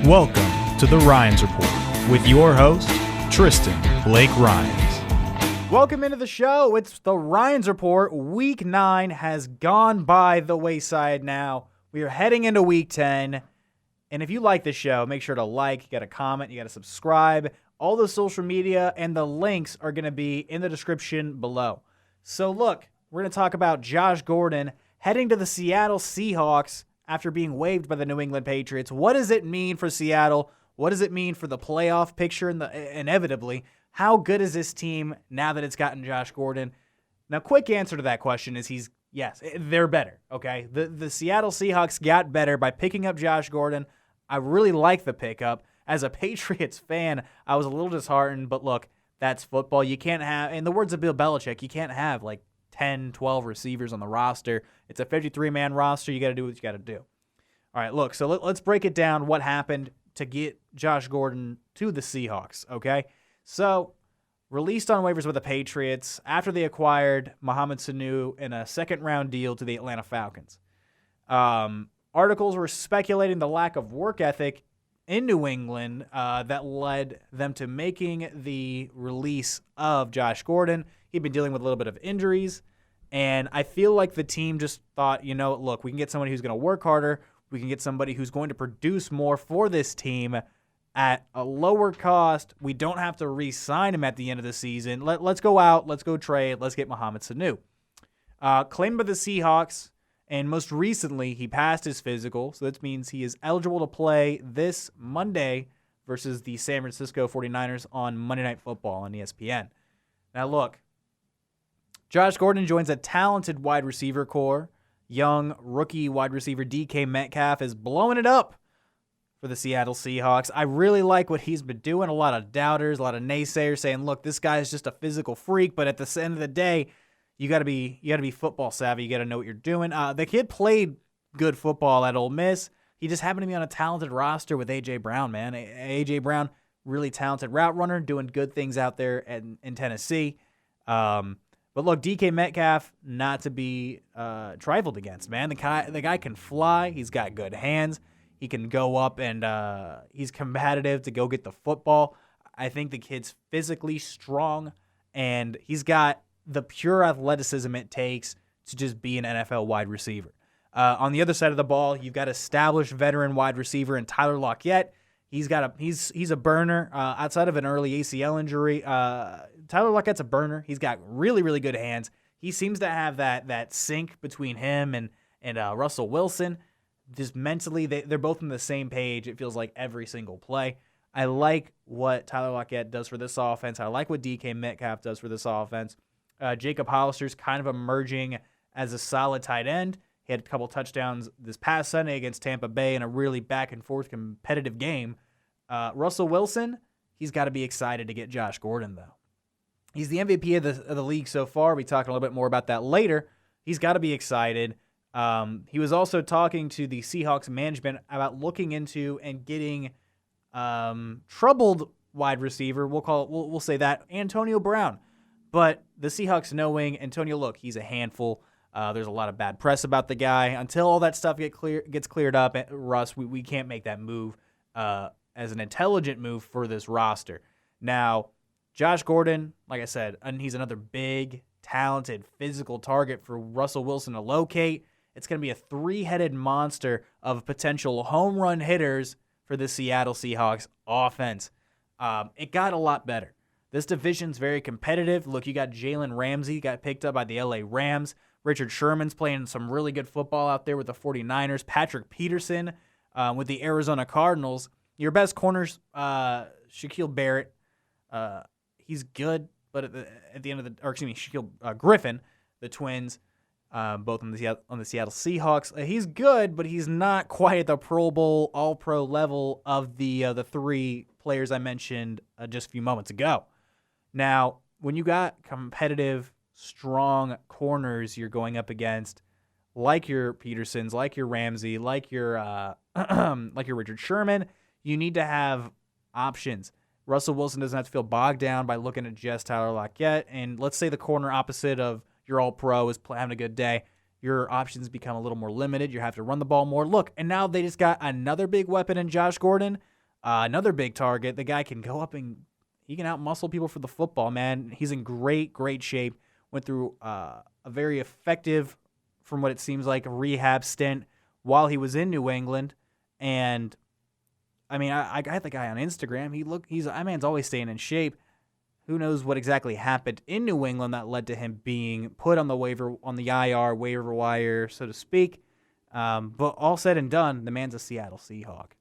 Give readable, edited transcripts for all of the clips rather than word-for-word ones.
Welcome to the Rines Report with your host, Tristan Blake Rines. Welcome into the show. It's the Rines Report. Week 9 has gone by the wayside now. We are heading into Week 10. And if you like this show, make sure to like, you got to comment, you got to subscribe. All the social media and the links are going to be in the description below. So look, we're going to talk about Josh Gordon heading to the Seattle Seahawks after being waived by the New England Patriots. What does it mean for Seattle? What does it mean for the playoff picture and inevitably? How good is this team now that it's gotten Josh Gordon? Now, quick answer to that question is yes, they're better, okay? The Seattle Seahawks got better by picking up Josh Gordon. I really like the pickup. As a Patriots fan, I was a little disheartened, but look, that's football. You can't have, in the words of Bill Belichick, you can't have like 10, 12 receivers on the roster. It's a 53-man roster. You got to do what you got to do. All right, look, so let's break it down what happened to get Josh Gordon to the Seahawks, okay? So, released on waivers with the Patriots after they acquired Mohamed Sanu in a second-round deal to the Atlanta Falcons. Articles were speculating the lack of work ethic in New England that led them to making the release of Josh Gordon. He'd been dealing with a little bit of injuries, and I feel like the team just thought, look, we can get somebody who's going to work harder. We can get somebody who's going to produce more for this team at a lower cost. We don't have to re-sign him at the end of the season. Let's go out. Let's go trade. Let's get Mohamed Sanu. Claimed by the Seahawks, and most recently, he passed his physical, so that means he is eligible to play this Monday versus the San Francisco 49ers on Monday Night Football on ESPN. Now, look, Josh Gordon joins a talented wide receiver core. Young rookie wide receiver DK Metcalf is blowing it up for the Seattle Seahawks. I really like what he's been doing. A lot of doubters, a lot of naysayers saying, look, this guy is just a physical freak, but at the end of the day, you got to be football savvy. You got to know what you're doing. The kid played good football at Ole Miss. He just happened to be on a talented roster with A.J. Brown, man. A.J. Brown, really talented route runner, doing good things out there in Tennessee. But look, DK Metcalf, not to be trifled against, man. The guy can fly. He's got good hands. He can go up and he's competitive to go get the football. I think the kid's physically strong, and he's got the pure athleticism it takes to just be an NFL wide receiver. On the other side of the ball, you've got established veteran wide receiver in Tyler Lockett. He's a burner outside of an early ACL injury. Tyler Lockett's a burner. He's got really, really good hands. He seems to have that sync between him and Russell Wilson. Just mentally, they're both on the same page, it feels like, every single play. I like what Tyler Lockett does for this offense. I like what DK Metcalf does for this offense. Jacob Hollister's kind of emerging as a solid tight end. He had a couple touchdowns this past Sunday against Tampa Bay in a really back-and-forth competitive game. Russell Wilson, he's got to be excited to get Josh Gordon, though. He's the MVP of the league so far. We talk a little bit more about that later. He's got to be excited. He was also talking to the Seahawks management about looking into and getting troubled wide receiver. We'll say that, Antonio Brown. But the Seahawks knowing Antonio, look, he's a handful. There's a lot of bad press about the guy. Until all that stuff gets cleared up, Russ, we can't make that move as an intelligent move for this roster. Now, Josh Gordon, like I said, and he's another big, talented, physical target for Russell Wilson to locate. It's going to be a three-headed monster of potential home run hitters for the Seattle Seahawks offense. It got a lot better. This division's very competitive. Look, you got Jalen Ramsey, got picked up by the LA Rams. Richard Sherman's playing some really good football out there with the 49ers. Patrick Peterson with the Arizona Cardinals. Your best corners, Shaquille Barrett. He's good, but at the end of Shaquille Griffin, the Twins, both on the Seattle Seahawks. He's good, but he's not quite at the Pro Bowl, All-Pro level of the three players I mentioned just a few moments ago. Now, when you got competitive, strong corners you're going up against, like your Petersons, like your Ramsey, like your Richard Sherman, you need to have options. Russell Wilson doesn't have to feel bogged down by looking at just Tyler Lockett. And let's say the corner opposite of your all-pro is having a good day. Your options become a little more limited. You have to run the ball more. Look, and now they just got another big weapon in Josh Gordon. Another big target. The guy can go up and he can out-muscle people for the football, man. He's in great shape. Went through a very effective, from what it seems like, rehab stint while he was in New England. And, I mean, I got the guy on Instagram. That man's always staying in shape. Who knows what exactly happened in New England that led to him being put on the IR waiver wire, so to speak. But all said and done, the man's a Seattle Seahawk.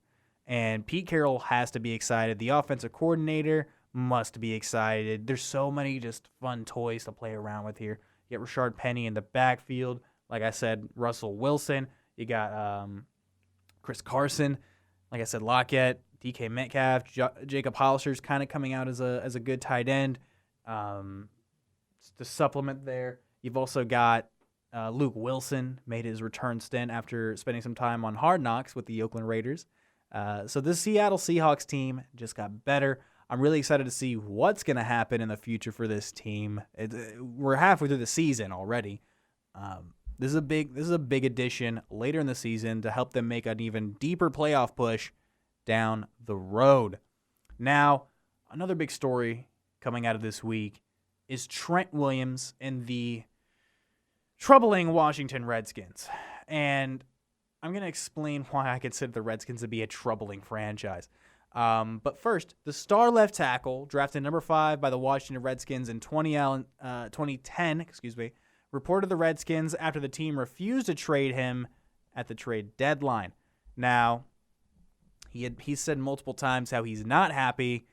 And Pete Carroll has to be excited. The offensive coordinator must be excited. There's so many just fun toys to play around with here. You get Rashard Penny in the backfield. Like I said, Russell Wilson. You got Chris Carson. Like I said, Lockett, DK Metcalf, Jacob Hollister's kind of coming out as a good tight end. To supplement there, you've also got Luke Wilson made his return stint after spending some time on Hard Knocks with the Oakland Raiders. So this Seattle Seahawks team just got better. I'm really excited to see what's going to happen in the future for this team. We're halfway through the season already. This is a big addition later in the season to help them make an even deeper playoff push down the road. Now, another big story coming out of this week is Trent Williams and the troubling Washington Redskins. And I'm going to explain why I consider the Redskins to be a troubling franchise. But first, the star left tackle, drafted number 5 by the Washington Redskins in 2010, reported the Redskins after the team refused to trade him at the trade deadline. Now, he said multiple times how he's not happy.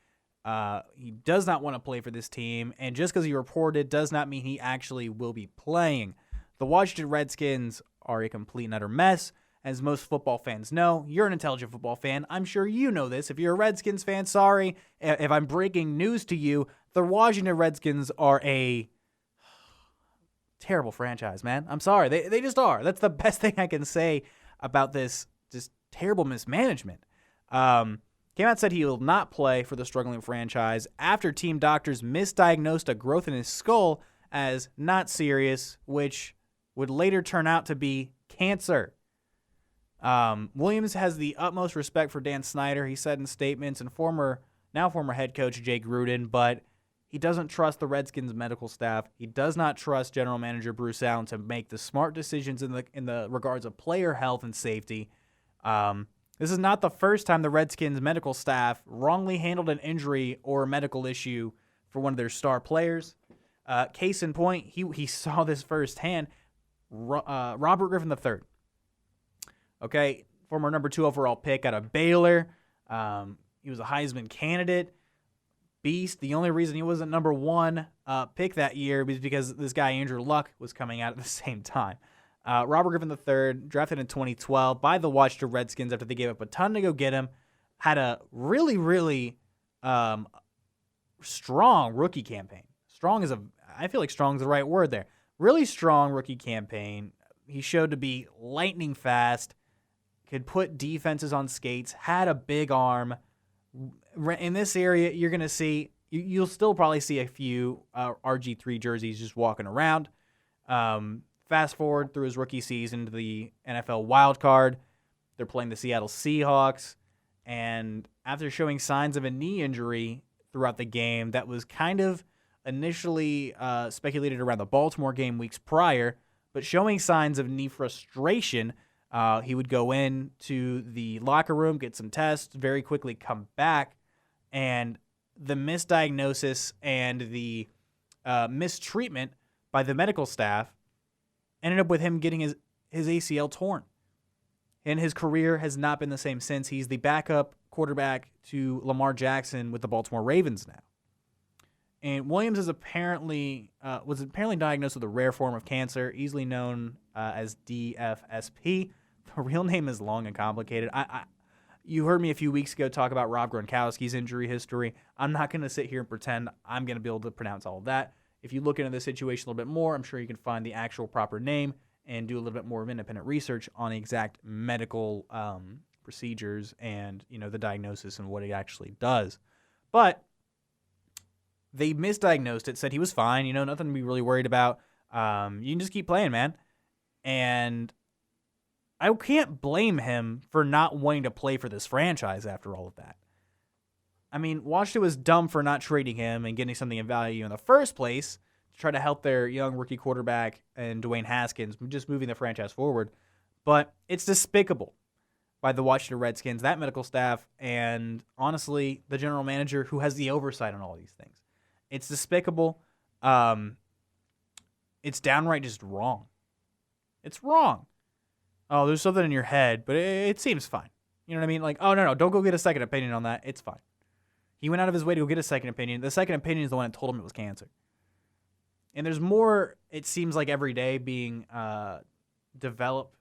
He does not want to play for this team, and just because he reported does not mean he actually will be playing. The Washington Redskins are a complete and utter mess. As most football fans know, you're an intelligent football fan. I'm sure you know this. If you're a Redskins fan, sorry if I'm breaking news to you. The Washington Redskins are a terrible franchise, man. I'm sorry. They just are. That's the best thing I can say about this just terrible mismanagement. Came out and said he will not play for the struggling franchise after team doctors misdiagnosed a growth in his skull as not serious, which would later turn out to be cancer. Williams has the utmost respect for Dan Snyder, he said in statements, and now former head coach Jay Gruden, but he doesn't trust the Redskins medical staff. He does not trust general manager Bruce Allen to make the smart decisions in the regards of player health and safety. This is not the first time the Redskins medical staff wrongly handled an injury or a medical issue for one of their star players. Case in point, he saw this firsthand. Robert Griffin III. Okay, former number 2 overall pick out of Baylor. He was a Heisman candidate. Beast. The only reason he wasn't number 1 pick that year was because this guy, Andrew Luck, was coming out at the same time. Robert Griffin III, drafted in 2012 by the Washington Redskins after they gave up a ton to go get him, had a really strong rookie campaign. I feel like strong is the right word there. Really strong rookie campaign. He showed to be lightning fast, could put defenses on skates, had a big arm. In this area, you're going to see, you'll still probably see a few RG3 jerseys just walking around. Fast forward through his rookie season to the NFL wild card. They're playing the Seattle Seahawks. And after showing signs of a knee injury throughout the game that was kind of initially speculated around the Baltimore game weeks prior, but showing signs of knee frustration, he would go in to the locker room, get some tests, very quickly come back, and the misdiagnosis and the mistreatment by the medical staff ended up with him getting his ACL torn. And his career has not been the same since. He's the backup quarterback to Lamar Jackson with the Baltimore Ravens now. And Williams was apparently diagnosed with a rare form of cancer, easily known as DFSP. The real name is long and complicated. You heard me a few weeks ago talk about Rob Gronkowski's injury history. I'm not going to sit here and pretend I'm going to be able to pronounce all of that. If you look into the situation a little bit more, I'm sure you can find the actual proper name and do a little bit more of independent research on the exact medical procedures and the diagnosis and what it actually does. But they misdiagnosed it, said he was fine, nothing to be really worried about. You can just keep playing, man. And I can't blame him for not wanting to play for this franchise after all of that. I mean, Washington was dumb for not trading him and getting something of value in the first place to try to help their young rookie quarterback and Dwayne Haskins, just moving the franchise forward. But it's despicable by the Washington Redskins, that medical staff, and honestly, the general manager who has the oversight on all these things. It's despicable. It's downright just wrong. It's wrong. Oh, there's something in your head, but it seems fine. You know what I mean? Like, oh, no, don't go get a second opinion on that. It's fine. He went out of his way to go get a second opinion. The second opinion is the one that told him it was cancer. And there's more, it seems like, every day being developed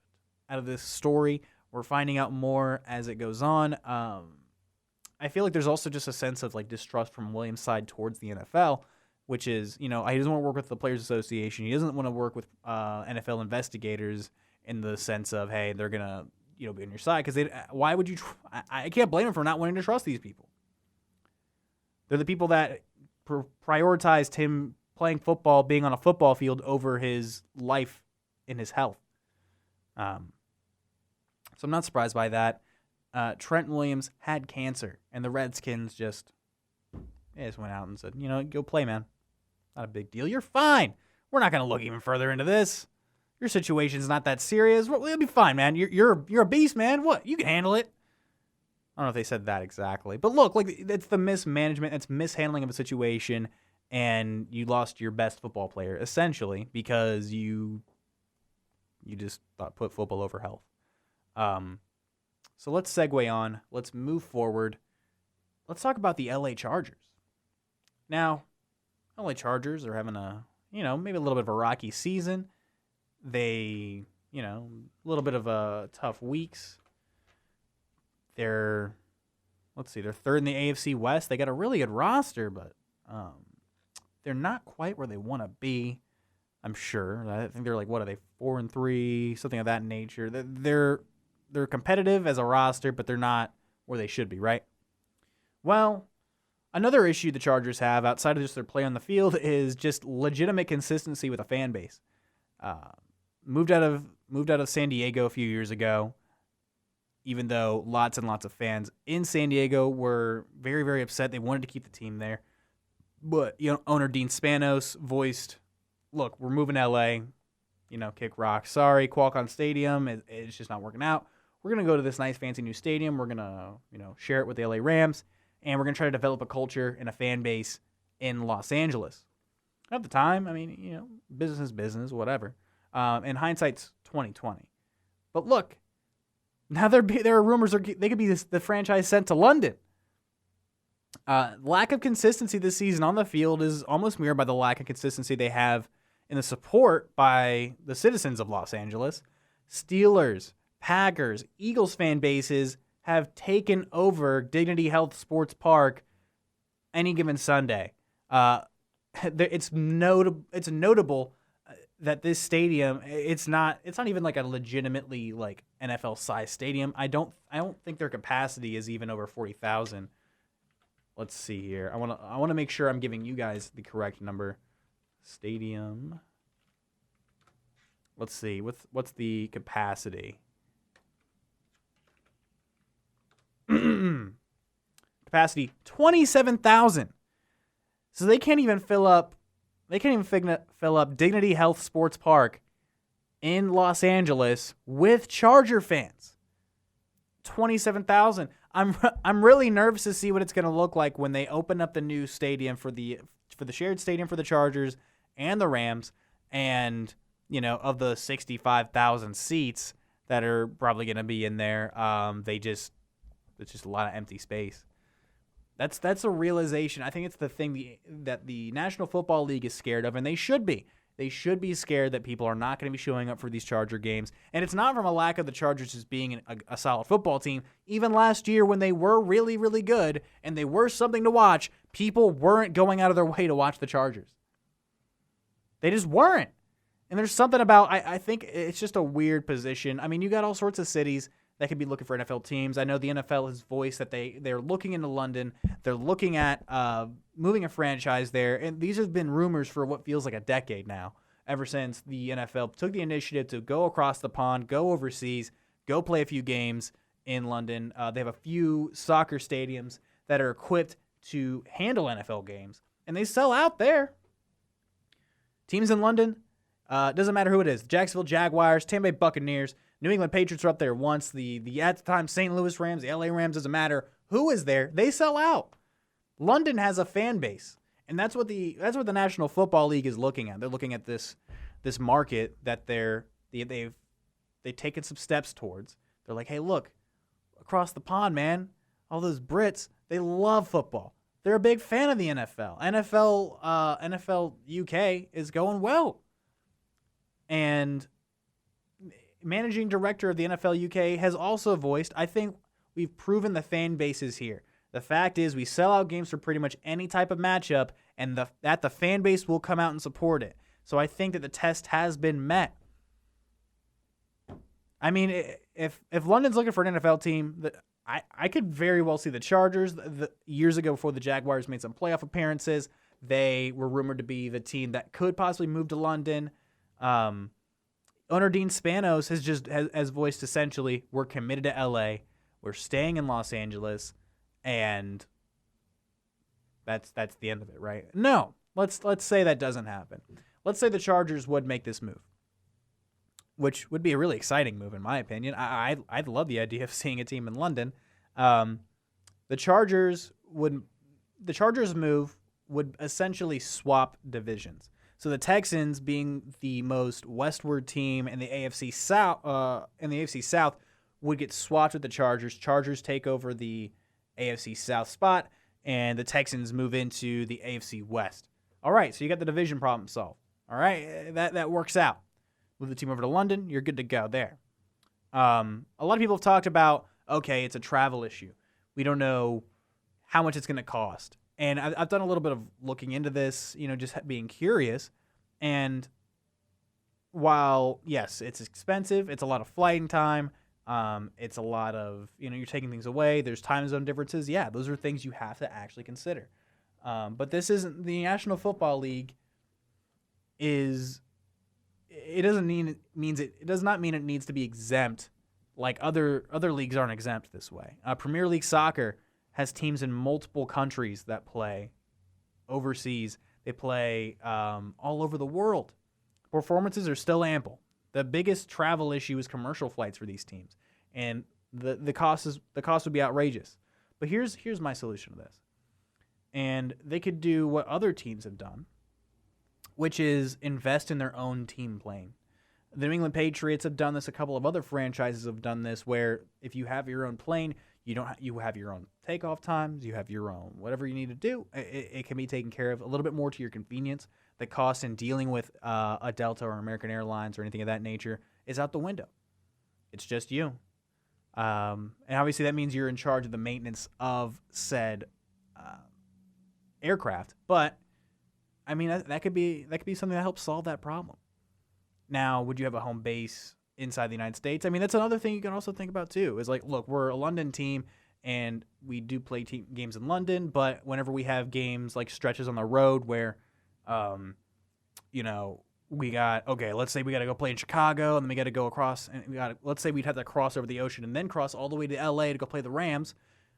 out of this story. We're finding out more as it goes on. I feel like there's also just a sense of like distrust from Williams' side towards the NFL, which is, he doesn't want to work with the Players Association. He doesn't want to work with NFL investigators in the sense of, hey, they're going to be on your side. Because why would you I can't blame him for not wanting to trust these people. They're the people that prioritized him playing football, being on a football field over his life and his health. So I'm not surprised by that. Trent Williams had cancer, and the Redskins just went out and said, go play, man. Not a big deal. You're fine. We're not going to look even further into this. Your situation's not that serious. It'll be fine, man. You're a beast, man. What? You can handle it. I don't know if they said that exactly. But look, like, it's the mismanagement, it's mishandling of a situation, and you lost your best football player, essentially, because you just put football over health. So let's segue on. Let's move forward. Let's talk about the LA Chargers. Now, LA Chargers are having maybe a little bit of a rocky season. They, a little bit of a tough weeks. They're third in the AFC West. They got a really good roster, but they're not quite where they want to be, I'm sure. I think they're like, what are they, 4-3, something of that nature. They're competitive as a roster, but they're not where they should be, right? Well, another issue the Chargers have outside of just their play on the field is just legitimate consistency with a fan base. Moved out of San Diego a few years ago, even though lots and lots of fans in San Diego were very, very upset. They wanted to keep the team there. But, owner Dean Spanos voiced, look, we're moving to LA, kick rocks. Sorry, Qualcomm Stadium, it's just not working out. We're going to go to this nice, fancy new stadium. We're going to, share it with the LA Rams, and we're going to try to develop a culture and a fan base in Los Angeles. At the time, business is business, whatever. In hindsight's 2020. But look, now there are rumors they could be the franchise sent to London. Lack of consistency this season on the field is almost mirrored by the lack of consistency they have in the support by the citizens of Los Angeles. Steelers, Packers, Eagles fan bases have taken over Dignity Health Sports Park any given Sunday. It's notable that this stadium, it's not even like a legitimately like NFL size stadium. I don't think their capacity is even over 40,000. Let's see here. I want to make sure I'm giving you guys the correct number. Stadium. Let's see. What's the capacity? Capacity 27,000. So they can't even fill up Dignity Health Sports Park in Los Angeles with Charger fans. 27,000. I'm really nervous to see what it's going to look like when they open up the new stadium for the shared stadium for the Chargers and the Rams, and of the 65,000 seats that are probably going to be in there, it's just a lot of empty space. That's a realization. I think it's the thing that the National Football League is scared of, and they should be. They should be scared that people are not going to be showing up for these Charger games. And it's not from a lack of the Chargers just being a solid football team. Even last year when they were really, really good and they were something to watch, people weren't going out of their way to watch the Chargers. They just weren't. And there's something about, I think it's just a weird position. I mean, you got all sorts of cities that could be looking for NFL teams. I know the NFL has voiced that they're looking into London. They're looking at moving a franchise there. And these have been rumors for what feels like a decade now, ever since the NFL took the initiative to go across the pond, go overseas, go play a few games in London. They have a few soccer stadiums that are equipped to handle NFL games, and they sell out there. Teams in London, doesn't matter who it is. Jacksonville Jaguars, Tampa Bay Buccaneers, New England Patriots are up there once. The at the time St. Louis Rams, the LA Rams, doesn't matter who is there. They sell out. London has a fan base, and that's what the National Football League is looking at. They're looking at this market that they've taken some steps towards. They're like, hey, look, across the pond, man, all those Brits, they love football. They're a big fan of the NFL. NFL UK is going well. And managing director of the NFL UK has also voiced, I think we've proven the fan base is here. The fact is we sell out games for pretty much any type of matchup, and the fan base will come out and support it. So I think that the test has been met. I mean, if London's looking for an NFL team, I could very well see the Chargers. Years ago, before the Jaguars made some playoff appearances, they were rumored to be the team that could possibly move to London. Owner Dean Spanos has voiced essentially, we're committed to LA, we're staying in Los Angeles, and that's the end of it, right? No, let's say that doesn't happen. Let's say the Chargers would make this move, which would be a really exciting move in my opinion. I'd love the idea of seeing a team in London. The Chargers move would essentially swap divisions. So the Texans, being the most westward team in the AFC South, would get swapped with the Chargers. Chargers take over the AFC South spot, and the Texans move into the AFC West. All right, so you got the division problem solved. All right, that works out. Move the team over to London, you're good to go there. A lot of people have talked about, okay, it's a travel issue. We don't know how much it's going to cost. And I've done a little bit of looking into this, just being curious. And while, yes, it's expensive, it's a lot of flighting time, it's a lot of, you're taking things away, there's time zone differences. Yeah, those are things you have to actually consider. But this isn't, the National Football League it does not mean it needs to be exempt like other leagues aren't exempt this way. Premier League Soccer has teams in multiple countries that play overseas. They play all over the world. Performances are still ample. The biggest travel issue is commercial flights for these teams, and the cost would be outrageous. But here's my solution to this, and they could do what other teams have done, which is invest in their own team plane. The New England Patriots have done this. A couple of other franchises have done this, where if you have your own plane, you have your own takeoff times, you have your own whatever you need to do. It can be taken care of a little bit more to your convenience. The cost in dealing with a Delta or American Airlines or anything of that nature is out the window. It's just you. And obviously that means you're in charge of the maintenance of said aircraft. But I mean, that could be something that helps solve that problem. Now, would you have a home base inside the United States? I mean, that's another thing you can also think about too. Is like, look, we're a London team, and we do play games in London. But whenever we have games like stretches on the road where, let's say we got to go play in Chicago, and then we got to go across, and let's say we'd have to cross over the ocean and then cross all the way to LA to go play the Rams.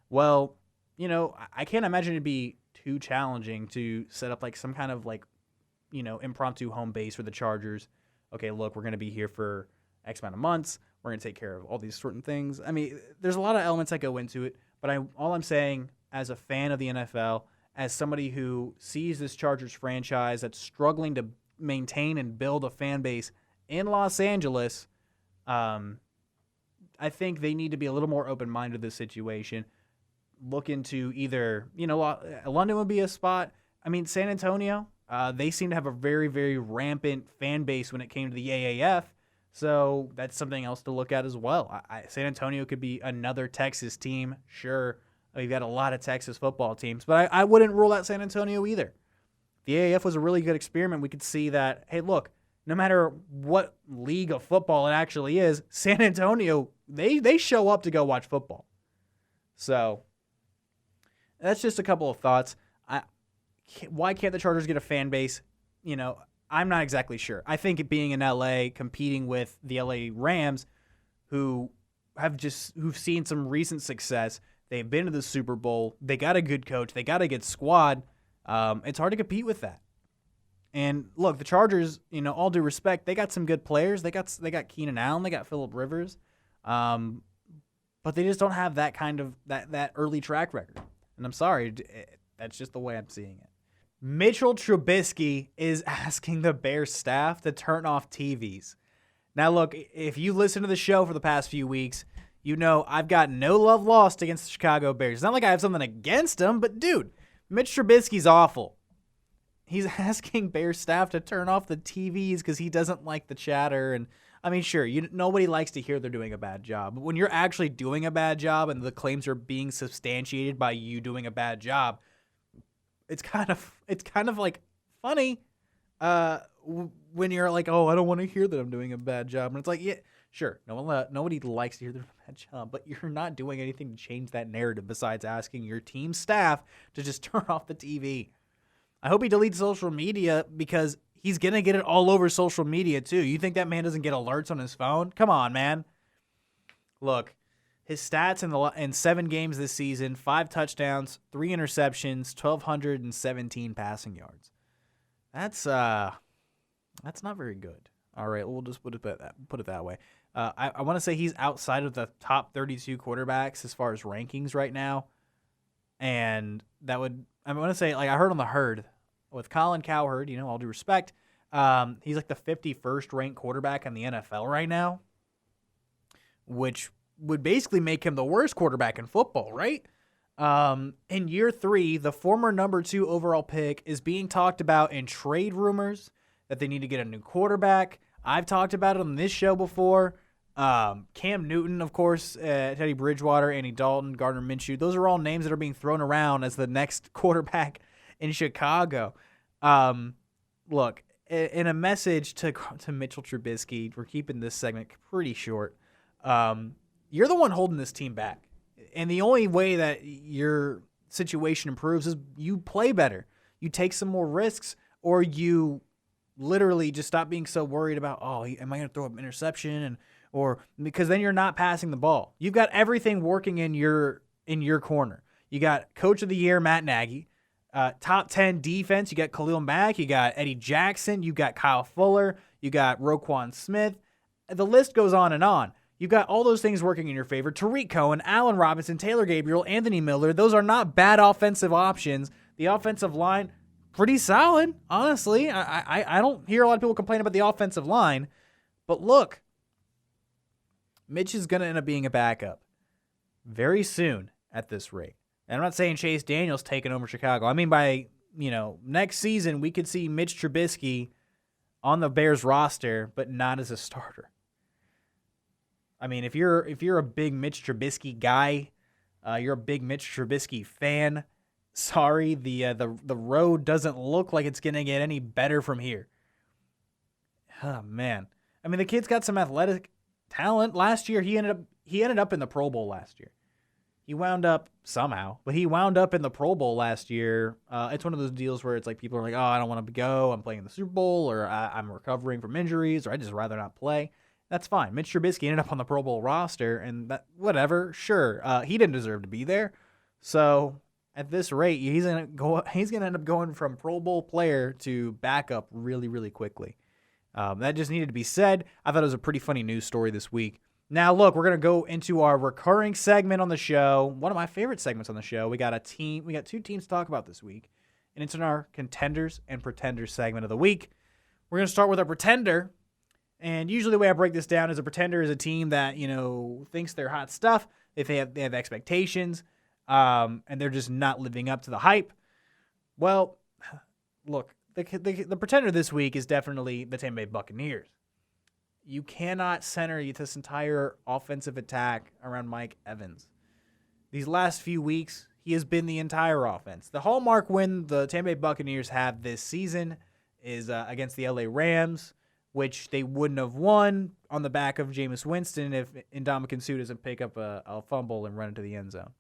Well, I can't imagine it'd be too challenging to set up like some kind of impromptu home base for the Chargers. Okay, look, we're going to be here for X amount of months. We're going to take care of all these certain things. I mean, there's a lot of elements that go into it, but all I'm saying as a fan of the NFL, as somebody who sees this Chargers franchise that's struggling to maintain and build a fan base in Los Angeles, I think they need to be a little more open-minded to this situation. Look into either, London would be a spot. I mean, San Antonio, they seem to have a very, very rampant fan base when it came to the AAF. So that's something else to look at as well. San Antonio could be another Texas team. Sure, we've got a lot of Texas football teams, but I wouldn't rule out San Antonio either. The AAF was a really good experiment. We could see that, hey, look, no matter what league of football it actually is, San Antonio, they show up to go watch football. So that's just a couple of thoughts. Why can't the Chargers get a fan base? I'm not exactly sure. I think it being in LA, competing with the LA Rams, who've seen some recent success, They've been to the Super Bowl. They got a good coach. They got a good squad. It's hard to compete with that. And look, the Chargers, all due respect, they got some good players. They got Keenan Allen. They got Phillip Rivers. But they just don't have that kind of that early track record. And I'm sorry, that's just the way I'm seeing it. Mitchell Trubisky is asking the Bears staff to turn off TVs. Now, look, if you listen to the show for the past few weeks, I've got no love lost against the Chicago Bears. It's not like I have something against them, but, dude, Mitch Trubisky's awful. He's asking Bears staff to turn off the TVs because he doesn't like the chatter. And, I mean, sure, nobody likes to hear they're doing a bad job. But when you're actually doing a bad job and the claims are being substantiated by you doing a bad job, it's kind of like funny when you're like, oh, I don't want to hear that I'm doing a bad job. And it's like, yeah, sure, nobody likes to hear they're doing a bad job, but you're not doing anything to change that narrative besides asking your team staff to just turn off the TV. I hope he deletes social media because he's going to get it all over social media too. You think that man doesn't get alerts on his phone? Come on, man. Look, his stats in 7 games this season: 5 touchdowns, 3 interceptions, 1,217 passing yards. That's not very good. All right, we'll just put it that way. I want to say he's outside of the top 32 quarterbacks as far as rankings right now, and I want to say, like I heard on the Herd with Colin Cowherd, all due respect, he's like the 51st ranked quarterback in the NFL right now, which would basically make him the worst quarterback in football, right? In year 3, the former number 2 overall pick is being talked about in trade rumors that they need to get a new quarterback. I've talked about it on this show before. Cam Newton, of course, Teddy Bridgewater, Andy Dalton, Gardner Minshew. Those are all names that are being thrown around as the next quarterback in Chicago. Look, in a message to Mitchell Trubisky, we're keeping this segment pretty short. You're the one holding this team back. And the only way that your situation improves is you play better. You take some more risks, or you literally just stop being so worried about, oh, am I going to throw an interception? Or because then you're not passing the ball. You've got everything working in your corner. You got Coach of the Year, Matt Nagy. Top 10 defense, you got Khalil Mack. You got Eddie Jackson. You got Kyle Fuller. You got Roquan Smith. The list goes on and on. You've got all those things working in your favor. Tariq Cohen, Allen Robinson, Taylor Gabriel, Anthony Miller. Those are not bad offensive options. The offensive line, pretty solid, honestly. I don't hear a lot of people complain about the offensive line. But look, Mitch is going to end up being a backup very soon at this rate. And I'm not saying Chase Daniel's taking over Chicago. I mean, by next season, we could see Mitch Trubisky on the Bears roster, but not as a starter. I mean, if you're a big Mitch Trubisky guy, you're a big Mitch Trubisky fan. Sorry, the road doesn't look like it's gonna get any better from here. Oh man, I mean the kid's got some athletic talent. Last year he ended up in the Pro Bowl last year. He wound up somehow, but he wound up in the Pro Bowl last year. It's one of those deals where it's like people are like, oh, I don't want to go. I'm playing in the Super Bowl, or I'm recovering from injuries, or I just rather not play. That's fine. Mitch Trubisky ended up on the Pro Bowl roster, and that whatever. Sure, he didn't deserve to be there. So at this rate, he's gonna end up going from Pro Bowl player to backup really, really quickly. That just needed to be said. I thought it was a pretty funny news story this week. Now, look, we're gonna go into our recurring segment on the show. One of my favorite segments on the show. We got 2 teams to talk about this week, and it's in our Contenders and Pretenders segment of the week. We're gonna start with our Pretender. And usually the way I break this down is a pretender is a team that, thinks they're hot stuff. If they have expectations, and they're just not living up to the hype. Well, look, the pretender this week is definitely the Tampa Bay Buccaneers. You cannot center this entire offensive attack around Mike Evans. These last few weeks, he has been the entire offense. The hallmark win the Tampa Bay Buccaneers have this season is against the LA Rams, which they wouldn't have won on the back of Jameis Winston if Ndamukong Suh doesn't pick up a fumble and run into the end zone.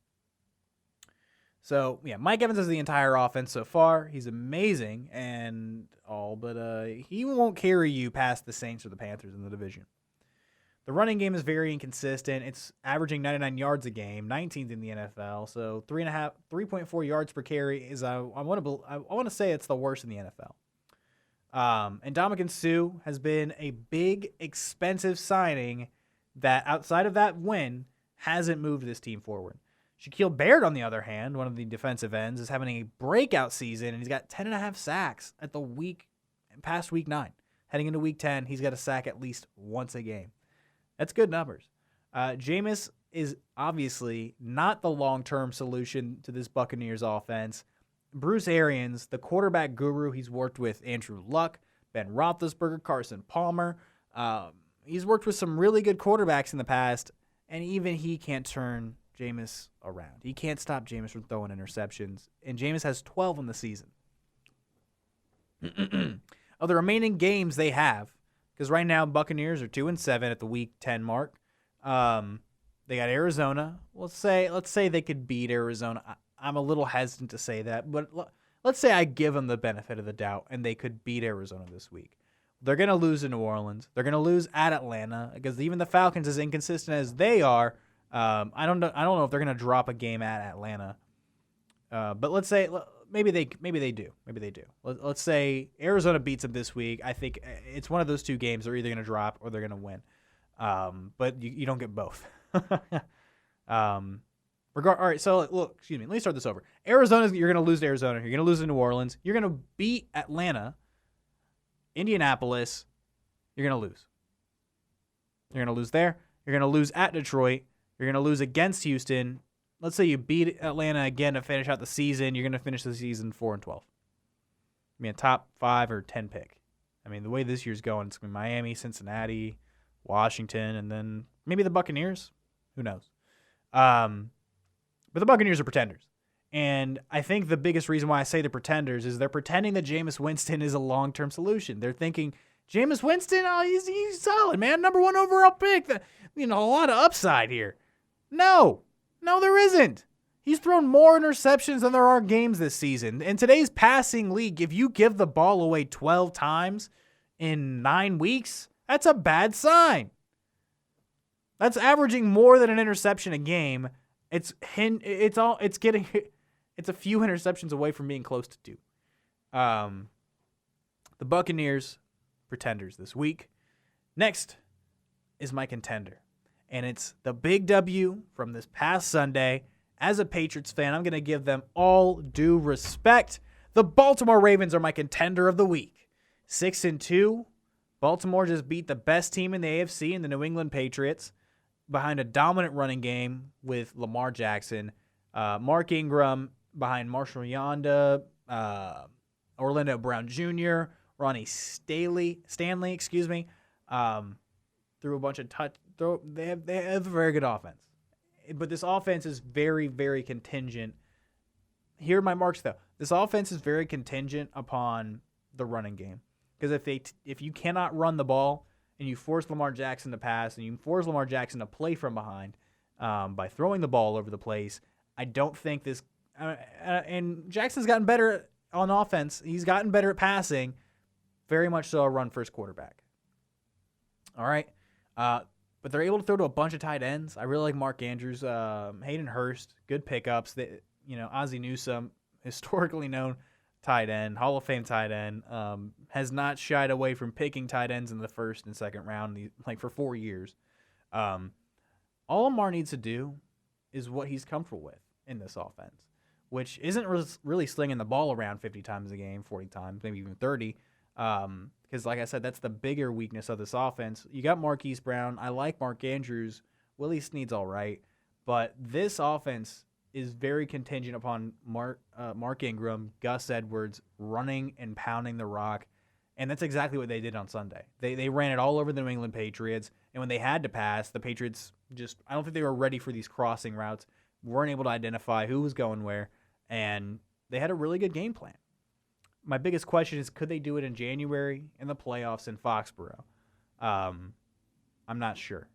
So, yeah, Mike Evans is the entire offense so far. He's amazing and all, but he won't carry you past the Saints or the Panthers in the division. The running game is very inconsistent. It's averaging 99 yards a game, 19th in the NFL. So 3.4 yards per carry is I want to say it's the worst in the NFL. And Ndamukong Suh has been a big, expensive signing that outside of that win hasn't moved this team forward. Shaquille Barrett, on the other hand, one of the defensive ends, is having a breakout season, and he's got 10.5 sacks at past week 9. Heading into week 10, he's got a sack at least once a game. That's good numbers. Jameis is obviously not the long-term solution to this Buccaneers offense. Bruce Arians, the quarterback guru, he's worked with Andrew Luck, Ben Roethlisberger, Carson Palmer. He's worked with some really good quarterbacks in the past, and even he can't turn Jameis around. He can't stop Jameis from throwing interceptions, and Jameis has 12 in the season. Of the remaining games they have, because right now Buccaneers are 2-7 at the week 10 mark. They got Arizona. Let's say they could beat Arizona. I'm a little hesitant to say that, but let's say I give them the benefit of the doubt and they could beat Arizona this week. They're going to lose to New Orleans. They're going to lose at Atlanta because even the Falcons, as inconsistent as they are, I don't know if they're going to drop a game at Atlanta. But let's say maybe they do. Let's say Arizona beats them this week. I think it's one of those two games they're either going to drop or they're going to win. But you don't get both. All right, so look, excuse me. Let me start this over. You're going to lose to Arizona. You're going to lose to New Orleans. You're going to beat Atlanta. Indianapolis, you're going to lose. You're going to lose there. You're going to lose at Detroit. You're going to lose against Houston. Let's say you beat Atlanta again to finish out the season. You're going to finish the season 4-12. I mean, a top 5 or 10 pick. I mean, the way this year's going, it's going to be Miami, Cincinnati, Washington, and then maybe the Buccaneers. Who knows? But the Buccaneers are pretenders. And I think the biggest reason why I say they're pretenders is they're pretending that Jameis Winston is a long-term solution. They're thinking, Jameis Winston, he's solid, man. Number 1 overall pick. A lot of upside here. No, there isn't. He's thrown more interceptions than there are games this season. In today's passing league, if you give the ball away 12 times in 9 weeks, that's a bad sign. That's averaging more than an interception a game. It's a few interceptions away from being close to 2. The Buccaneers, pretenders this week. Next is my contender, and it's the big W from this past Sunday. As a Patriots fan, I'm going to give them all due respect. The Baltimore Ravens are my contender of the week. 6-2. Baltimore just beat the best team in the AFC in the New England Patriots behind a dominant running game with Lamar Jackson, Mark Ingram behind Marshall Yanda, Orlando Brown Jr., Ronnie Stanley, threw a bunch of They have a very good offense, but this offense is very, very contingent. Here are my marks, though. This offense is very contingent upon the running game, because if you cannot run the ball and you force Lamar Jackson to pass and you force Lamar Jackson to play from behind by throwing the ball over the place, I don't think this. And Jackson's gotten better on offense. He's gotten better at passing. Very much so a run-first quarterback. All right. But they're able to throw to a bunch of tight ends. I really like Mark Andrews, Hayden Hurst, good pickups. Ozzie Newsome, historically known tight end, Hall of Fame tight end, has not shied away from picking tight ends in the first and second round for 4 years. All Lamar needs to do is what he's comfortable with in this offense, which isn't really slinging the ball around 50 times a game, 40 times, maybe even 30. Because, like I said, that's the bigger weakness of this offense. You got Marquise Brown. I like Mark Andrews. Willie Snead's all right. But this offense is very contingent upon Mark Ingram, Gus Edwards running and pounding the rock. And that's exactly what they did on Sunday. They ran it all over the New England Patriots. And when they had to pass, the Patriots I don't think they were ready for these crossing routes, weren't able to identify who was going where. And they had a really good game plan. My biggest question is, could they do it in January in the playoffs in Foxborough? I'm not sure.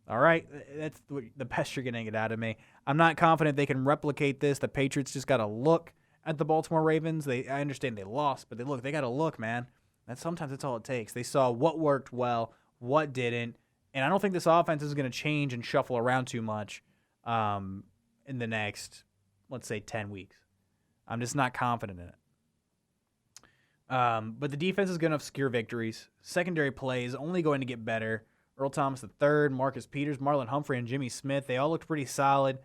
All right, that's the best you're going to get out of me. I'm not confident they can replicate this. The Patriots just got to look at the Baltimore Ravens. I understand they lost, but they got to look, man. Sometimes that's all it takes. They saw what worked well, what didn't, And I don't think this offense is going to change and shuffle around too much in the next, let's say, 10 weeks. I'm just not confident in it. But the defense is going to obscure victories. Secondary play is only going to get better. Earl Thomas III, Marcus Peters, Marlon Humphrey, and Jimmy Smith, they all looked pretty solid.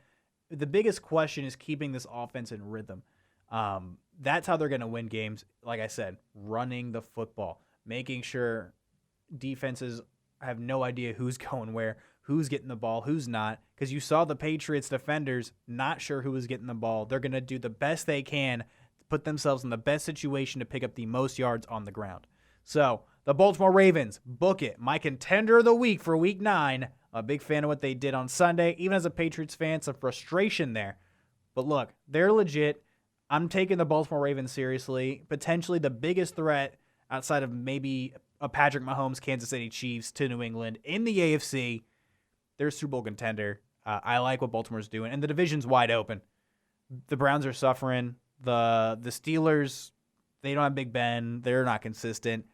The biggest question is keeping this offense in rhythm. That's how they're going to win games. Like I said, running the football, making sure defenses have no idea who's going where, who's getting the ball, who's not. Because you saw the Patriots defenders not sure who was getting the ball. They're going to do the best they can to put themselves in the best situation to pick up the most yards on the ground. So the Baltimore Ravens, book it. My contender of the week for Week 9. A big fan of what they did on Sunday. Even as a Patriots fan, some frustration there. But look, they're legit. I'm taking the Baltimore Ravens seriously. Potentially the biggest threat outside of maybe a Patrick Mahomes Kansas City Chiefs to New England in the AFC. They're a Super Bowl contender. I like what Baltimore's doing. And the division's wide open. The Browns are suffering. The Steelers, they don't have Big Ben. They're not consistent.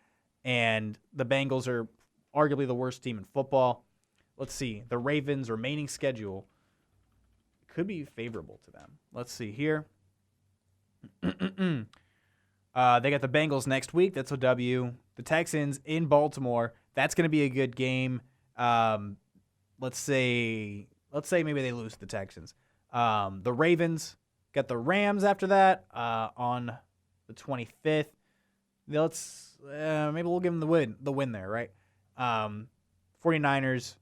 And the Bengals are arguably the worst team in football. Let's see. The Ravens' remaining schedule could be favorable to them. Let's see here. They got the Bengals next week. That's a W. The Texans in Baltimore. That's going to be a good game. Let's say maybe they lose to the Texans. The Ravens got the Rams after that on the 25th. Maybe we'll give them the win there, right? 49ers.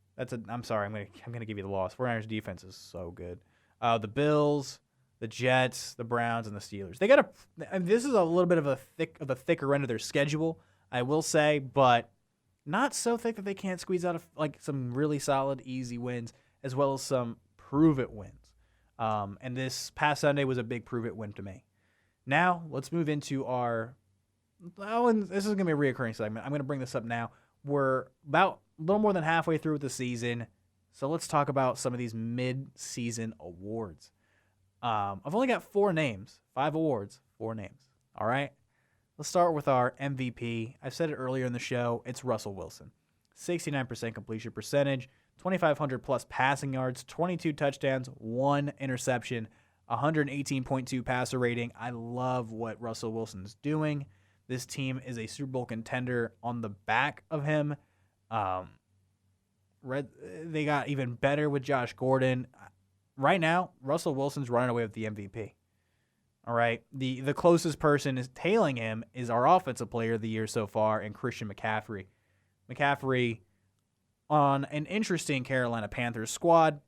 I'm sorry. I'm gonna give you the loss. 49ers defense is so good. The Bills, the Jets, the Browns, and the Steelers. They got this is a little bit of the thicker end of their schedule, I will say, but not so thick that they can't squeeze out some really solid, easy wins, as well as some prove-it wins. And this past Sunday was a big prove-it win to me. Now, let's move into and this is going to be a reoccurring segment. I'm going to bring this up now. We're about a little more than halfway through with the season, so let's talk about some of these mid-season awards. I've only got 4 names, 5 awards, 4 names. All right? Let's start with our MVP. I said it earlier in the show. It's Russell Wilson. 69% completion percentage, 2,500 plus passing yards, 22 touchdowns, 1 interception, 118.2 passer rating. I love what Russell Wilson's doing. This team is a Super Bowl contender on the back of him. They got even better with Josh Gordon. Right now, Russell Wilson's running away with the MVP. All right, the closest person is tailing him is our offensive player of the year so far, and Christian McCaffrey. McCaffrey on an interesting Carolina Panthers squad.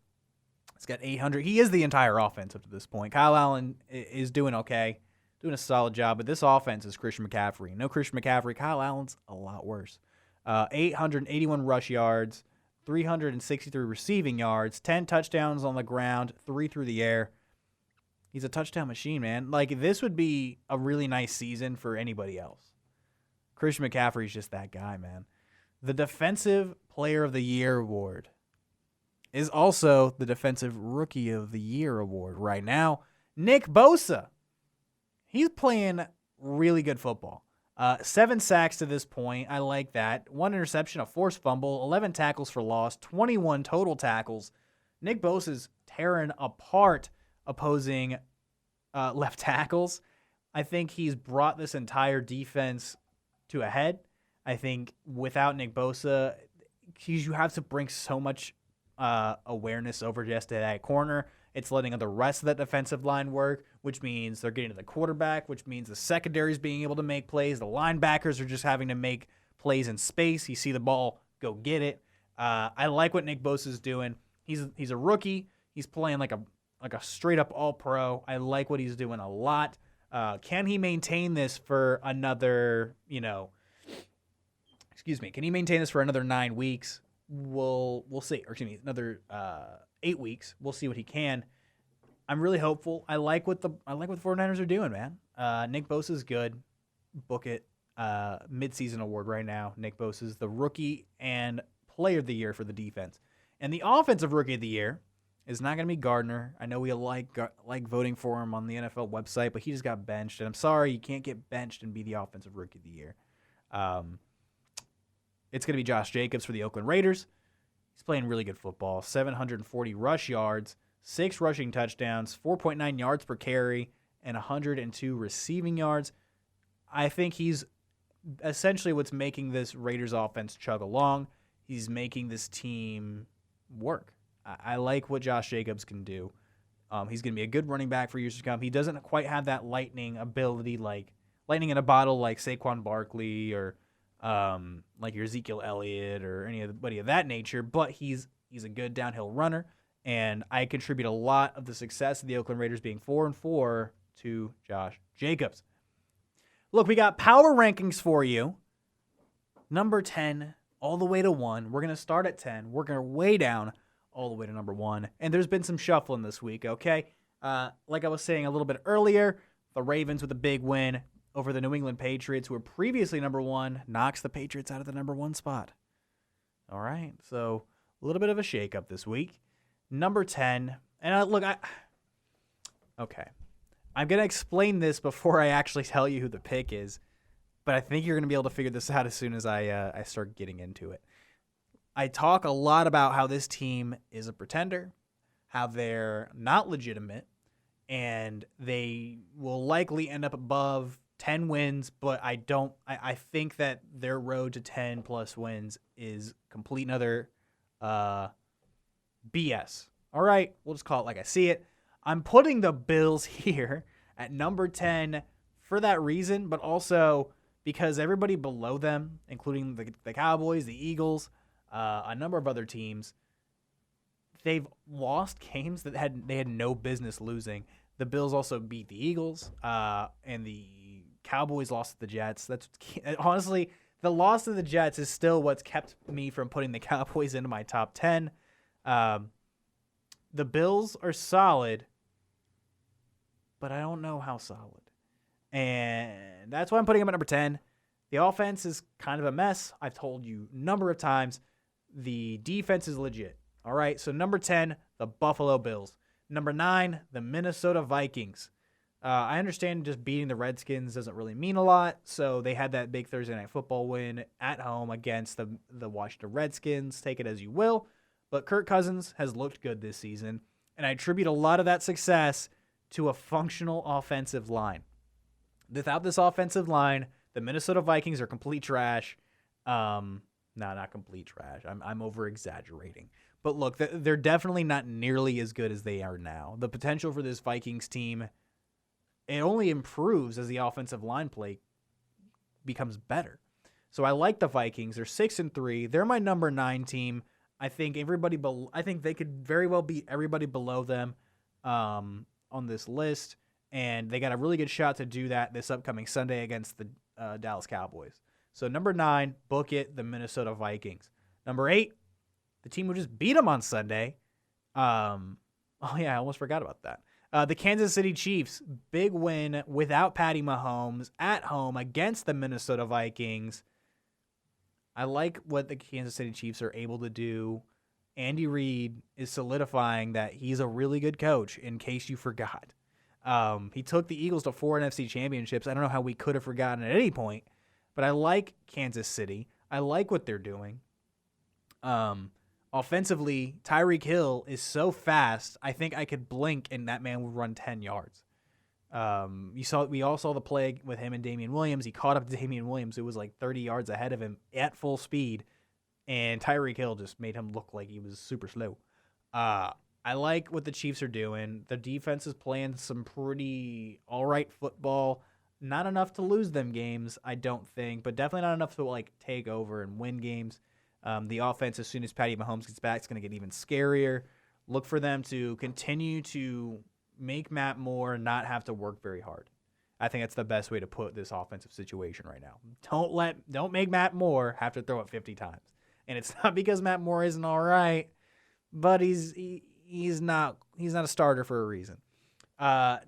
He's got 800. He is the entire offense up to this point. Kyle Allen is doing okay, doing a solid job, but this offense is Christian McCaffrey. No Christian McCaffrey. Kyle Allen's a lot worse. 881 rush yards, 363 receiving yards, 10 touchdowns on the ground, 3 through the air. He's a touchdown machine, man. This would be a really nice season for anybody else. Christian McCaffrey's just that guy, man. The Defensive Player of the Year award is also the Defensive Rookie of the Year award right now. Nick Bosa. He's playing really good football. 7 sacks to this point. I like that. 1 interception, a forced fumble, 11 tackles for loss, 21 total tackles. Nick Bosa's tearing apart opposing left tackles. I think he's brought this entire defense to a head. I think without Nick Bosa, you have to bring so much awareness over just to that corner. It's letting the rest of that defensive line work, which means they're getting to the quarterback, which means the secondary is being able to make plays. The linebackers are just having to make plays in space. You see the ball, go get it. I like what Nick Bosa is doing. He's a rookie. He's playing like a straight-up all-pro. I like what he's doing a lot. Can he maintain this for another, can he maintain this for another 9 weeks? We'll see. Or excuse me, another 8 weeks. We'll see what he can. I'm really hopeful. I like what the 49ers are doing, man. Nick Bosa's good. Book it. Midseason award right now. Nick Bosa's the Rookie and Player of the Year for the defense. And the Offensive Rookie of the Year is not going to be Gardner. I know we like voting for him on the NFL website, but he just got benched. And I'm sorry, you can't get benched and be the Offensive Rookie of the Year. It's going to be Josh Jacobs for the Oakland Raiders. He's playing really good football. 740 rush yards, 6 rushing touchdowns, 4.9 yards per carry, and 102 receiving yards. I think he's essentially what's making this Raiders offense chug along. He's making this team work. I like what Josh Jacobs can do. He's going to be a good running back for years to come. He doesn't quite have that lightning ability, like lightning in a bottle, like Saquon Barkley or like your Ezekiel Elliott or anybody of that nature. But he's a good downhill runner, and I contribute a lot of the success of the Oakland Raiders being 4-4 to Josh Jacobs. Look, we got power rankings for you. Number 10 all the way to 1. We're going to start at 10. We're going to way down all the way to number 1. And there's been some shuffling this week, okay? Like I was saying a little bit earlier, the Ravens with a big win over the New England Patriots, who were previously number 1, knocks the Patriots out of the number 1 spot. All right, so a little bit of a shakeup this week. Number 10, and okay. I'm going to explain this before I actually tell you who the pick is, but I think you're going to be able to figure this out as soon as I start getting into it. I talk a lot about how this team is a pretender, how they're not legitimate, and they will likely end up above 10 wins, but I think that their road to 10 plus wins is complete and utter BS. All right, we'll just call it like I see it. I'm putting the Bills here at number 10 for that reason, but also because everybody below them, including the Cowboys, the Eagles, a number of other teams, they've lost games that they had no business losing. The Bills also beat the Eagles, and the Cowboys lost to the Jets. Honestly, the loss to the Jets is still what's kept me from putting the Cowboys into my top 10. The Bills are solid, but I don't know how solid. And that's why I'm putting them at number 10. The offense is kind of a mess. I've told you a number of times. The defense is legit. All right, so number 10, the Buffalo Bills. Number 9, the Minnesota Vikings. I understand just beating the Redskins doesn't really mean a lot, so they had that big Thursday Night Football win at home against the Washington Redskins. Take it as you will. But Kirk Cousins has looked good this season, and I attribute a lot of that success to a functional offensive line. Without this offensive line, the Minnesota Vikings are complete trash. No, not complete trash. I'm over-exaggerating. But look, they're definitely not nearly as good as they are now. The potential for this Vikings team, it only improves as the offensive line play becomes better. So I like the Vikings. They're 6-3. They're my number 9 team. I think they could very well beat everybody below them on this list, and they got a really good shot to do that this upcoming Sunday against the Dallas Cowboys. So number 9, book it, the Minnesota Vikings. Number 8, the team who just beat them on Sunday. I almost forgot about that. The Kansas City Chiefs, big win without Patty Mahomes at home against the Minnesota Vikings. I like what the Kansas City Chiefs are able to do. Andy Reid is solidifying that he's a really good coach, in case you forgot. He took the Eagles to 4 NFC championships. I don't know how we could have forgotten at any point, but I like Kansas City. I like what they're doing. Offensively, Tyreek Hill is so fast, I think I could blink and that man would run 10 yards. We all saw the play with him and Damian Williams. He caught up to Damian Williams, who was like 30 yards ahead of him at full speed, and Tyreek Hill just made him look like he was super slow. I like what the Chiefs are doing. The defense is playing some pretty all right football. Not enough to lose them games, I don't think, but definitely not enough to like take over and win games. The offense, as soon as Patty Mahomes gets back, is going to get even scarier. Look for them to continue to make Matt Moore not have to work very hard. I think that's the best way to put this offensive situation right now. Don't make Matt Moore have to throw it 50 times. And it's not because Matt Moore isn't all right, but he's not a starter for a reason.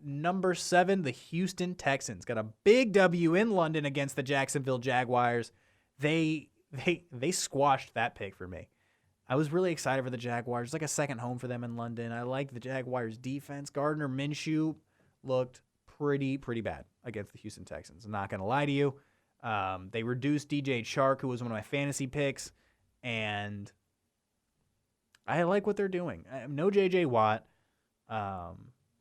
Number 7, the Houston Texans got a big W in London against the Jacksonville Jaguars. They squashed that pick for me. I was really excited for the Jaguars. It's like a second home for them in London. I liked the Jaguars' defense. Gardner Minshew looked pretty bad against the Houston Texans. I'm not going to lie to you. They reduced DJ Chark, who was one of my fantasy picks, and I like what they're doing. No J.J. Watt.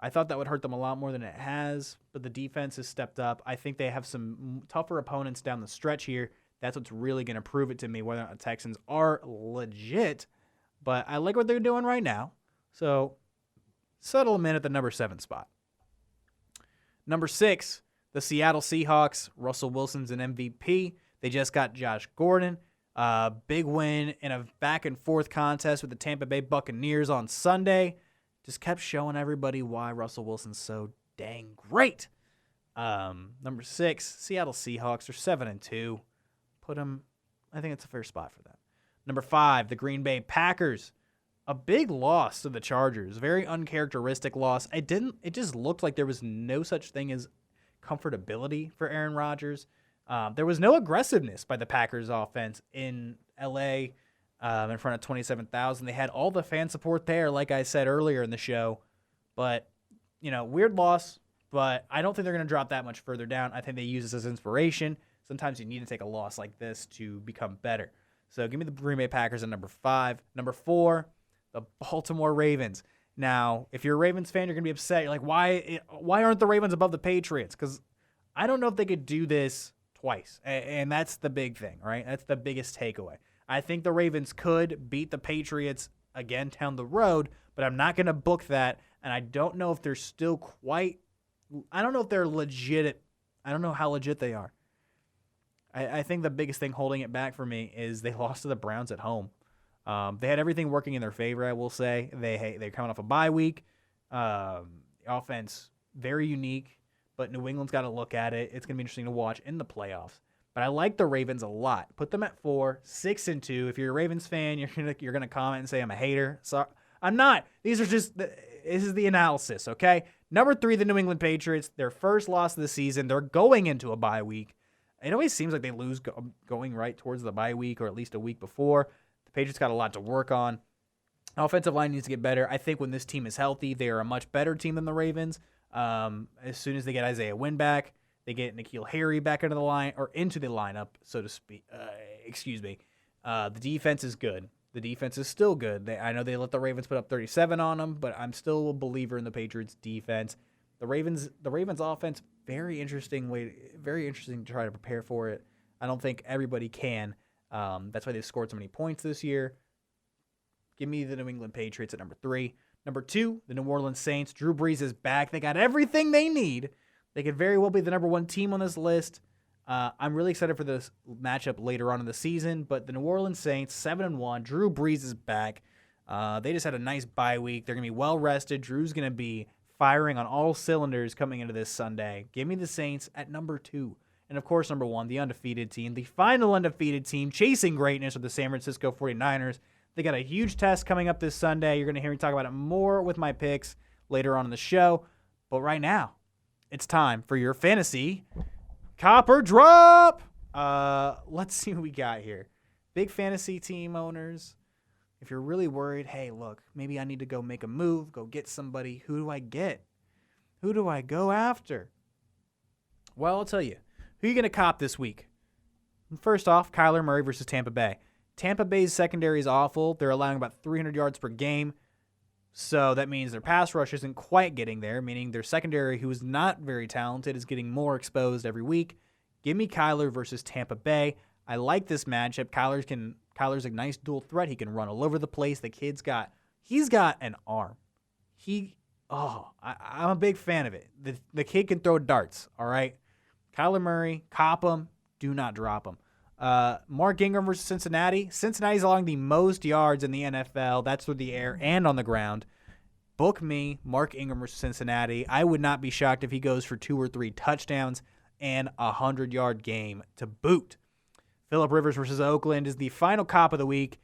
I thought that would hurt them a lot more than it has, but the defense has stepped up. I think they have some tougher opponents down the stretch here. That's what's really going to prove it to me whether or not the Texans are legit. But I like what they're doing right now. So settle them in at the number 7 spot. Number 6, the Seattle Seahawks. Russell Wilson's an MVP. They just got Josh Gordon. Big win in a back-and-forth contest with the Tampa Bay Buccaneers on Sunday. Just kept showing everybody why Russell Wilson's so dang great. Number 6, Seattle Seahawks. They're 7-2. Put them, I think it's a fair spot for them. Number 5, the Green Bay Packers. A big loss to the Chargers. Very uncharacteristic loss. It just looked like there was no such thing as comfortability for Aaron Rodgers. There was no aggressiveness by the Packers offense in L.A., in front of 27,000. They had all the fan support there, like I said earlier in the show. But, weird loss, but I don't think they're going to drop that much further down. I think they use this as inspiration. Sometimes you need to take a loss like this to become better. So give me the Green Bay Packers at number 5. Number 4, the Baltimore Ravens. Now, if you're a Ravens fan, you're going to be upset. You're like, why aren't the Ravens above the Patriots? Because I don't know if they could do this twice. And that's the big thing, right? That's the biggest takeaway. I think the Ravens could beat the Patriots again down the road, but I'm not going to book that, and I don't know if they're still I don't know if they're legit. I don't know how legit they are. I think the biggest thing holding it back for me is they lost to the Browns at home. They had everything working in their favor, I will say. They're coming off a bye week. Offense, very unique, but New England's got to look at it. It's going to be interesting to watch in the playoffs. But I like the Ravens a lot. Put them at 4, 6-2. If you're a Ravens fan, you're gonna comment and say I'm a hater. So I'm not. This is the analysis, okay? Number 3, the New England Patriots. Their first loss of the season. They're going into a bye week. It always seems like they lose going right towards the bye week or at least a week before. The Patriots got a lot to work on. Offensive line needs to get better. I think when this team is healthy, they are a much better team than the Ravens. As soon as they get Isaiah Wynn back, they get N'Keal Harry back into the lineup, so to speak. The defense is good. The defense is still good. I know they let the Ravens put up 37 on them, but I'm still a believer in the Patriots' defense. The Ravens' offense, very interesting to try to prepare for it. I don't think everybody can. That's why they've scored so many points this year. Give me the New England Patriots at number 3. Number 2, the New Orleans Saints. Drew Brees is back. They got everything they need. They could very well be the number 1 team on this list. I'm really excited for this matchup later on in the season, but the New Orleans Saints, 7-1. Drew Brees is back. They just had a nice bye week. They're going to be well-rested. Drew's going to be firing on all cylinders coming into this Sunday. Give me the Saints at number 2. And, of course, number 1, the undefeated team, the final undefeated team, chasing greatness with the San Francisco 49ers. They got a huge test coming up this Sunday. You're going to hear me talk about it more with my picks later on in the show. But right now, it's time for your fantasy Copper Drop. Let's see what we got here. Big fantasy team owners, if you're really worried, hey, look, maybe I need to go make a move, go get somebody. Who do I get? Who do I go after? Well, I'll tell you. Who are you going to cop this week? First off, Kyler Murray versus Tampa Bay. Tampa Bay's secondary is awful. They're allowing about 300 yards per game. So that means their pass rush isn't quite getting there, meaning their secondary, who is not very talented, is getting more exposed every week. Give me Kyler versus Tampa Bay. I like this matchup. Kyler's a nice dual threat. He can run all over the place. He's got an arm. I'm a big fan of it. The kid can throw darts, all right? Kyler Murray, cop him. Do not drop him. Mark Ingram versus Cincinnati. Cincinnati's allowing the most yards in the NFL. That's through the air and on the ground. Book me, Mark Ingram versus Cincinnati. I would not be shocked if he goes for 2 or 3 touchdowns and a 100-yard game to boot. Phillip Rivers versus Oakland is the final cop of the week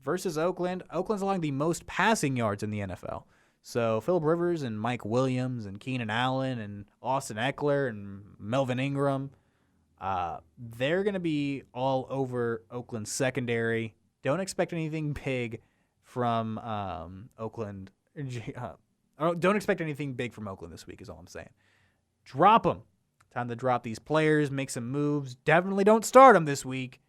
versus Oakland. Oakland's allowing the most passing yards in the NFL. So Phillip Rivers and Mike Williams and Keenan Allen and Austin Eckler and Melvin Ingram, they're going to be all over Oakland's secondary. Don't expect anything big from Oakland. Don't expect anything big from Oakland this week is all I'm saying. Drop them. Time to drop these players, make some moves. Definitely don't start them this week.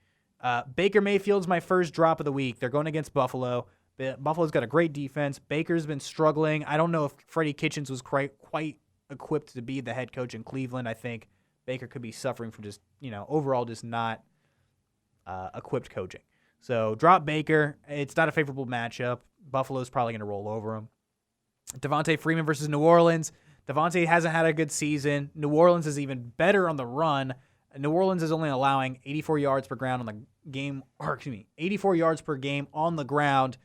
Baker Mayfield's my first drop of the week. They're going against Buffalo. Buffalo's got a great defense. Baker's been struggling. I don't know if Freddie Kitchens was quite equipped to be the head coach in Cleveland. I think Baker could be suffering from just, overall just not equipped coaching. So drop Baker. It's not a favorable matchup. Buffalo's probably going to roll over him. Devontae Freeman versus New Orleans. Devontae hasn't had a good season. New Orleans is even better on the run. New Orleans is only allowing 84 yards per ground on the game, 84 yards per game on the ground.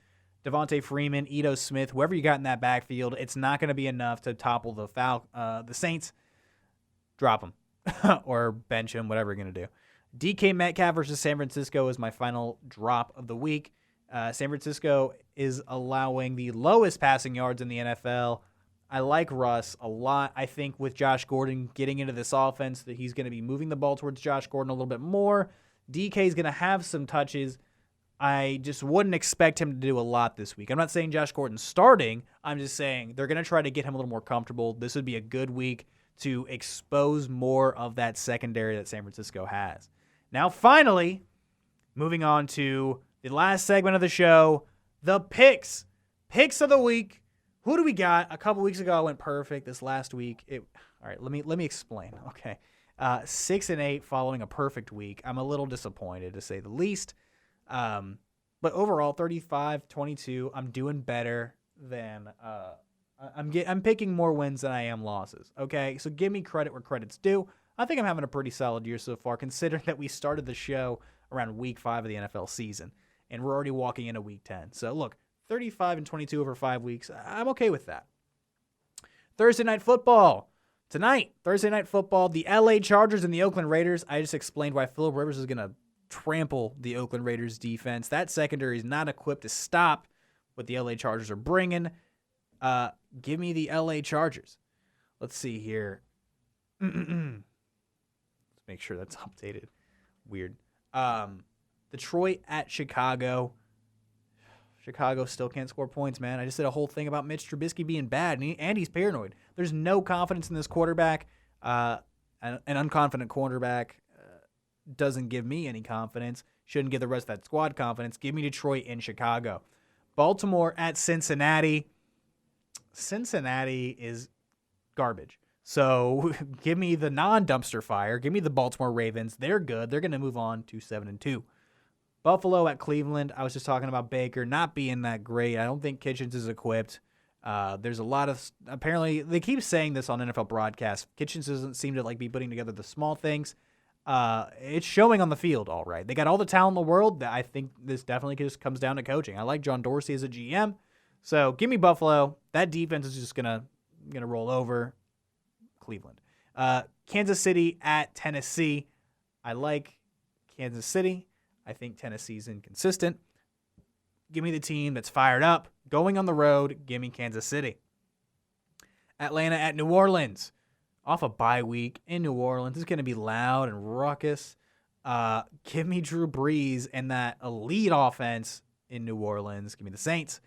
Devontae Freeman, Ito Smith, whoever you got in that backfield, it's not going to be enough to topple the Saints. Drop them or bench them, whatever you're going to do. DK Metcalf versus San Francisco is my final drop of the week. San Francisco is allowing the lowest passing yards in the NFL. I like Russ a lot. I think with Josh Gordon getting into this offense that he's going to be moving the ball towards Josh Gordon a little bit more. DK is going to have some touches. I just wouldn't expect him to do a lot this week. I'm not saying Josh Gordon's starting. I'm just saying they're going to try to get him a little more comfortable. This would be a good week to expose more of that secondary that San Francisco has. Now, finally, moving on to the last segment of the show, the picks. Picks of the week. Who do we got? A couple weeks ago, I went perfect. This last week, all right. Let me explain. Okay, 6-8 following a perfect week. I'm a little disappointed to say the least. But overall, 35-22. I'm doing better than. I'm picking more wins than I am losses. Okay, so give me credit where credit's due. I think I'm having a pretty solid year so far, considering that we started the show around week 5 of the NFL season, and we're already walking into week 10. So look. 35-22 over 5 weeks. I'm okay with that. Thursday Night Football. Tonight, Thursday Night Football, the LA Chargers and the Oakland Raiders. I just explained why Phillip Rivers is going to trample the Oakland Raiders defense. That secondary is not equipped to stop what the LA Chargers are bringing. Give me the LA Chargers. Let's see here. Let's make sure that's updated. Weird. Detroit at Chicago. Chicago still can't score points, man. I just did a whole thing about Mitch Trubisky being bad, and he's paranoid. There's no confidence in this quarterback. An unconfident quarterback doesn't give me any confidence. Shouldn't give the rest of that squad confidence. Give me Detroit and Chicago. Baltimore at Cincinnati. Cincinnati is garbage. So give me the non-dumpster fire. Give me the Baltimore Ravens. They're good. They're going to move on to 7-2. Buffalo at Cleveland. I was just talking about Baker not being that great. I don't think Kitchens is equipped. There's a lot of – apparently, they keep saying this on NFL broadcasts. Kitchens doesn't seem to be putting together the small things. It's showing on the field all right. They got all the talent in the world. I think this definitely just comes down to coaching. I like John Dorsey as a GM. So give me Buffalo. That defense is just gonna roll over Cleveland. Kansas City at Tennessee. I like Kansas City. I think Tennessee's inconsistent. Give me the team that's fired up. Going on the road, give me Kansas City. Atlanta at New Orleans. Off a bye week in New Orleans. It's going to be loud and raucous. Give me Drew Brees and that elite offense in New Orleans. Give me the Saints.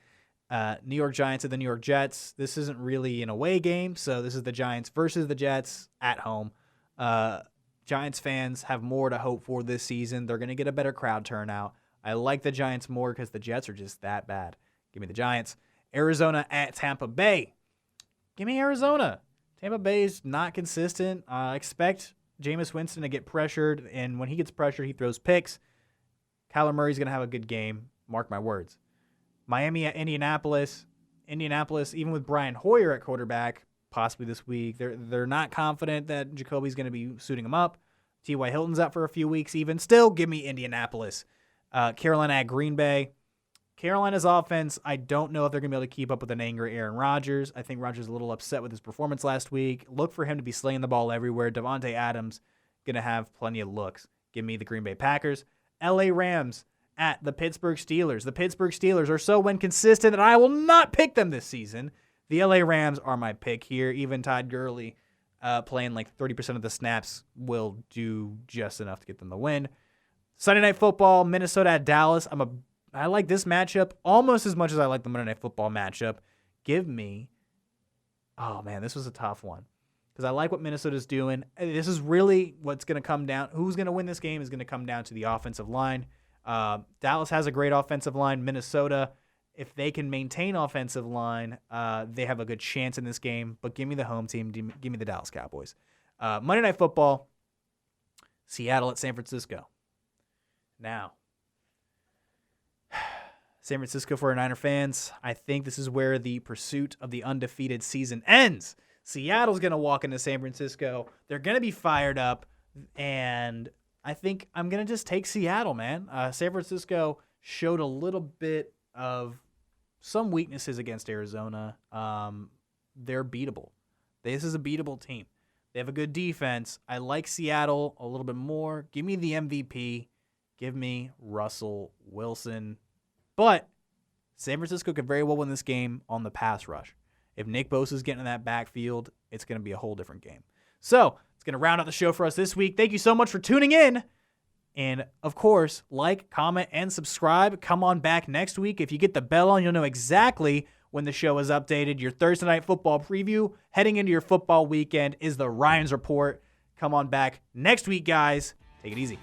New York Giants at the New York Jets. This isn't really an away game, so this is the Giants versus the Jets at home. Giants fans have more to hope for this season. They're going to get a better crowd turnout. I like the Giants more because the Jets are just that bad. Give me the Giants. Arizona at Tampa Bay. Give me Arizona. Tampa Bay is not consistent. Expect Jameis Winston to get pressured, and when he gets pressured, he throws picks. Kyler Murray's going to have a good game. Mark my words. Miami at Indianapolis. Indianapolis, even with Brian Hoyer at quarterback, possibly this week, they're not confident that Jacoby's going to be suiting him up. T.Y. Hilton's out for a few weeks even. Still, give me Indianapolis. Carolina at Green Bay. Carolina's offense, I don't know if they're going to be able to keep up with an angry Aaron Rodgers. I think Rodgers is a little upset with his performance last week. Look for him to be slaying the ball everywhere. Devontae Adams going to have plenty of looks. Give me the Green Bay Packers. L.A. Rams at the Pittsburgh Steelers. The Pittsburgh Steelers are so inconsistent that I will not pick them this season. The L.A. Rams are my pick here. Even Todd Gurley playing like 30% of the snaps will do just enough to get them the win. Sunday Night Football, Minnesota at Dallas. I like this matchup almost as much as I like the Monday Night Football matchup. Give me – oh, man, this was a tough one because I like what Minnesota's doing. This is really what's going to come down – who's going to win this game is going to come down to the offensive line. Dallas has a great offensive line. Minnesota if they can maintain offensive line, they have a good chance in this game. But give me the home team. Give me the Dallas Cowboys. Monday Night Football, Seattle at San Francisco. Now, San Francisco 49er fans, I think this is where the pursuit of the undefeated season ends. Seattle's going to walk into San Francisco. They're going to be fired up, and I think I'm going to just take Seattle, man. San Francisco showed a little bit of some weaknesses against Arizona. They're beatable. This is a beatable team. They have a good defense. I like Seattle a little bit more. Give me the MVP. Give me Russell Wilson. But San Francisco could very well win this game on the pass rush. If Nick Bosa's getting in that backfield, it's going to be a whole different game. So it's going to round out the show for us this week. Thank you so much for tuning in. And, of course, like, comment, and subscribe. Come on back next week. If you get the bell on, you'll know exactly when the show is updated. Your Thursday Night Football preview heading into your football weekend is the Rines Report. Come on back next week, guys. Take it easy.